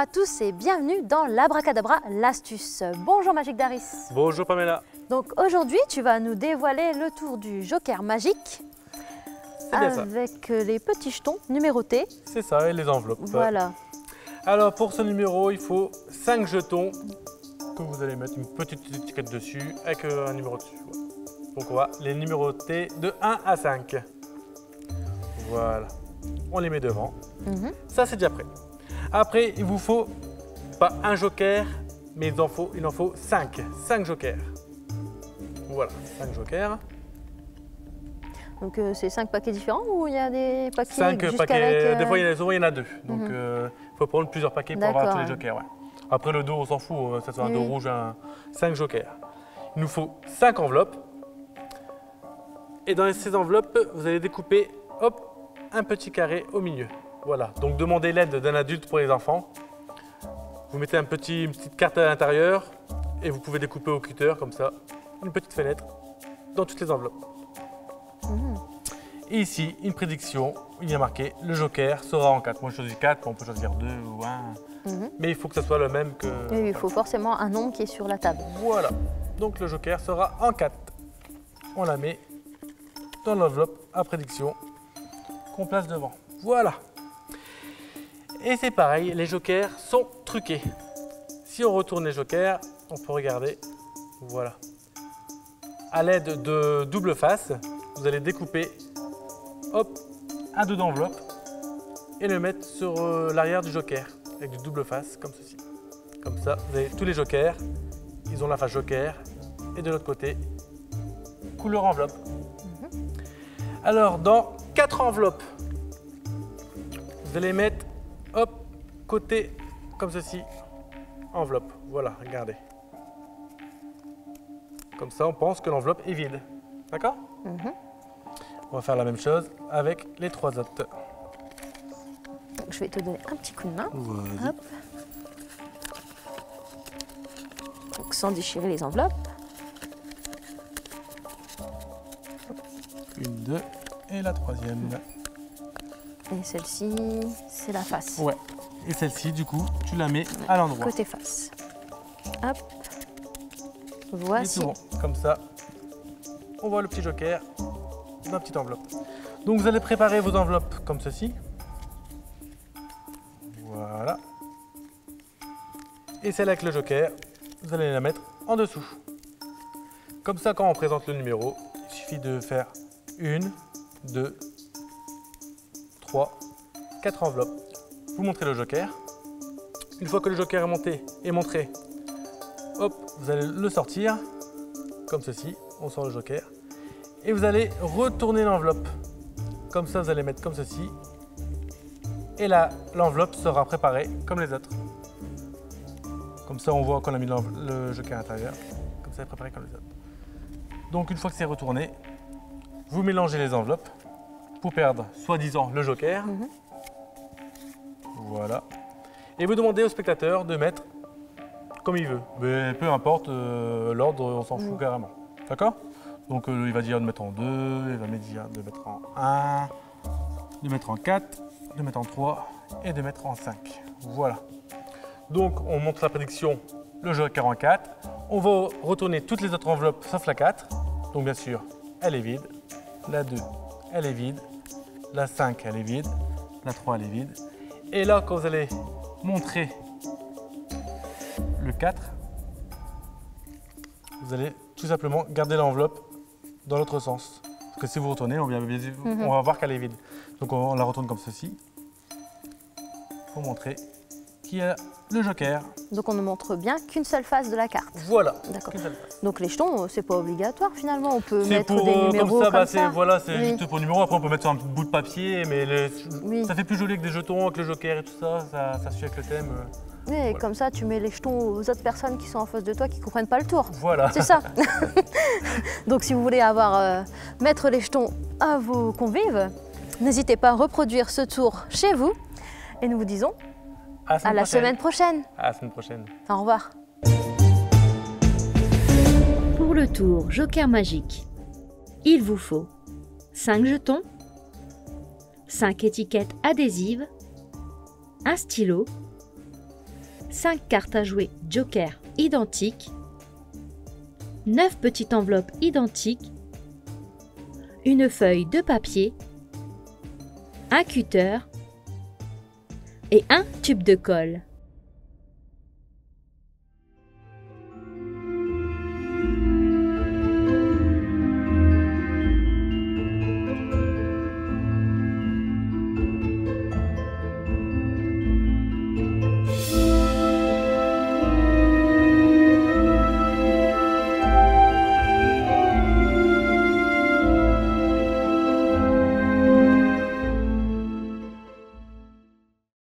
à tous et bienvenue dans l'Abracadabra, l'astuce. Bonjour Magique Daris. Bonjour Pamela. Donc aujourd'hui, tu vas nous dévoiler le tour du joker magique avec les petits jetons numérotés. C'est ça, et les enveloppes. Voilà. Alors pour ce numéro, il faut 5 jetons que vous allez mettre une petite étiquette dessus avec un numéro dessus. Voilà. Donc on va les numéroter de 1 à 5. Voilà. On les met devant. Ça c'est déjà prêt. Après, il vous faut pas un joker, mais il en faut 5. 5 jokers. Voilà, 5 jokers. Donc c'est 5 paquets différents ou il y a des paquets 5 paquets, avec, des fois il y en a 2. Donc il faut prendre plusieurs paquets pour avoir tous les jokers. Ouais. Après le dos, on s'en fout, ça soit un dos rouge, 5 jokers. Il nous faut 5 enveloppes. Et dans ces enveloppes, vous allez découper un petit carré au milieu. Voilà, donc demandez l'aide d'un adulte pour les enfants. Vous mettez une petite carte à l'intérieur et vous pouvez découper au cutter comme ça, une petite fenêtre dans toutes les enveloppes. Et ici, une prédiction où il y a marqué le joker sera en 4. Moi je choisis 4, on peut choisir 2 ou 1. Mais il faut que ce soit le même que... Oui, il faut forcément un nombre qui est sur la table. Voilà, donc le joker sera en 4. On la met dans l'enveloppe à prédiction qu'on place devant. Voilà. Et c'est pareil, les jokers sont truqués. Si on retourne les jokers, on peut regarder, voilà. À l'aide de double face, vous allez découper un dos d'enveloppe et le mettre sur l'arrière du joker avec du double face comme ceci. Comme ça, vous avez tous les jokers, ils ont la face joker et de l'autre côté, couleur enveloppe. Alors, dans 4 enveloppes, vous allez mettre côté comme ceci, enveloppe. Voilà, regardez. Comme ça, on pense que l'enveloppe est vide. D'accord? On va faire la même chose avec les 3 autres. Donc, je vais te donner un petit coup de main. Voilà. Donc, sans déchirer les enveloppes. 1, 2 et la 3e. Et celle-ci, c'est la face. Ouais. Et celle-ci, du coup, tu la mets à l'endroit. Côté face. Hop. Et Voici. c'est bon. Comme ça, on voit le petit joker dans la petite enveloppe. Donc vous allez préparer vos enveloppes comme ceci. Voilà. Et celle avec le joker, vous allez la mettre en dessous. Comme ça, quand on présente le numéro, il suffit de faire 1, 2, 3, 4 enveloppes. Vous montrez le joker. Une fois que le joker est montré, vous allez le sortir, comme ceci, on sort le joker. Et vous allez retourner l'enveloppe. Comme ça, vous allez mettre comme ceci. Et là, l'enveloppe sera préparée comme les autres. Comme ça, on voit qu'on a mis le joker à l'intérieur. Comme ça, elle est préparée comme les autres. Donc, une fois que c'est retourné, vous mélangez les enveloppes pour perdre, soi-disant, le joker. Voilà. Et vous demandez au spectateur de mettre comme il veut. Mais peu importe, l'ordre, on s'en fout carrément. D'accord? Donc il va dire de mettre en 2, il va me dire de mettre en 1, de mettre en 4, de mettre en 3 et de mettre en 5. Voilà. Donc on montre la prédiction, le joker en 4. On va retourner toutes les autres enveloppes sauf la 4. Donc bien sûr, elle est vide. La 2, elle est vide. La 5, elle est vide. La 3, elle est vide. Et là, quand vous allez montrer le 4, vous allez tout simplement garder l'enveloppe dans l'autre sens. Parce que si vous retournez, on va voir qu'elle est vide. Donc on la retourne comme ceci pour montrer qu'il y a le joker. Donc on ne montre bien qu'une seule face de la carte. Voilà. D'accord. Donc les jetons, c'est pas obligatoire finalement. On peut mettre pour, des numéros comme ça. Voilà, c'est juste pour le numéro. Après on peut mettre sur un bout de papier, mais ça fait plus joli avec des jetons, avec le joker et tout ça. Ça suit avec le thème. Oui, et comme ça, tu mets les jetons aux autres personnes qui sont en face de toi qui ne comprennent pas le tour. Voilà. C'est ça. Donc si vous voulez mettre les jetons à vos convives, n'hésitez pas à reproduire ce tour chez vous. Et nous vous disons à la semaine prochaine. À la semaine prochaine. Au revoir. Pour le tour Joker Magique, il vous faut 5 jetons, 5 étiquettes adhésives, un stylo, 5 cartes à jouer joker identiques, 9 petites enveloppes identiques, une feuille de papier, un cutter et un tube de colle.